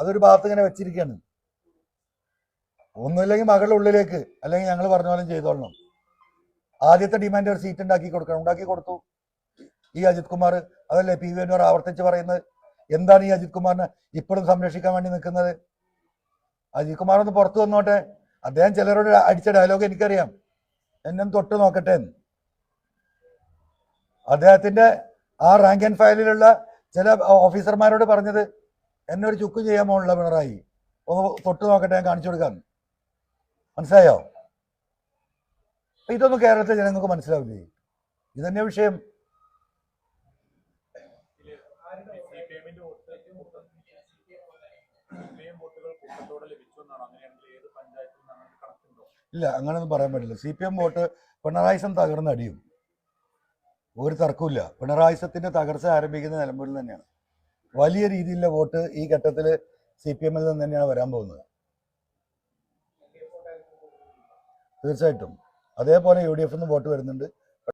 അതൊരു ഭാഗത്ത് ഇങ്ങനെ വെച്ചിരിക്കുകയാണ്. ഒന്നുമില്ലെങ്കിൽ മകളുടെ ഉള്ളിലേക്ക്, അല്ലെങ്കിൽ ഞങ്ങൾ പറഞ്ഞ പോലെ ചെയ്തോളണം. ആദ്യത്തെ ഡിമാൻഡ് ഒരു സീറ്റ് ഉണ്ടാക്കി കൊടുക്കണം, ഉണ്ടാക്കി കൊടുത്തു ഈ അജിത് കുമാർ. അതല്ലേ പി വി അൻവർ ആവർത്തിച്ച് പറയുന്നത്? എന്താണ് ഈ അജിത് കുമാറിനെ ഇപ്പോഴും സംരക്ഷിക്കാൻ വേണ്ടി നിൽക്കുന്നത്? അജിത് കുമാർ ഒന്ന് പുറത്തു വന്നോട്ടെ. അദ്ദേഹം ചിലരോട് അടിച്ച ഡയലോഗ് എനിക്കറിയാം, എന്നെ തൊട്ട് നോക്കട്ടെ എന്ന്. അദ്ദേഹത്തിന്റെ ആ റാങ്ക് ആൻഡ് ഫയലിലുള്ള ചില ഓഫീസർമാരോട് പറഞ്ഞത്, എന്നെ ഒരു ചുക്ക് ചെയ്യാൻ പോകണില്ല പിണറായി, ഒന്ന് തൊട്ട് നോക്കട്ടെ, ഞാൻ കാണിച്ചു കൊടുക്കാൻ. മനസ്സിലായോ? ഇതൊന്നും കേരളത്തിലെ ജനങ്ങൾക്ക് മനസ്സിലാവില്ലേ? ഇതന്നെ വിഷയം. ഇല്ല, അങ്ങനെയൊന്നും പറയാൻ പറ്റില്ല. CPM വോട്ട് പിണറായിസം തകർന്നടിയും, ഒരു തർക്കമില്ല. പിണറായിസത്തിന്റെ തകർച്ച ആരംഭിക്കുന്ന നിലമ്പൂരിൽ തന്നെയാണ്. വലിയ രീതിയിലുള്ള വോട്ട് ഈ ഘട്ടത്തിൽ CPM-ൽ നിന്ന് തന്നെയാണ് വരാൻ പോകുന്നത്. തീർച്ചയായിട്ടും അതേപോലെ UDF-ന്ന് വോട്ട് വരുന്നുണ്ട്.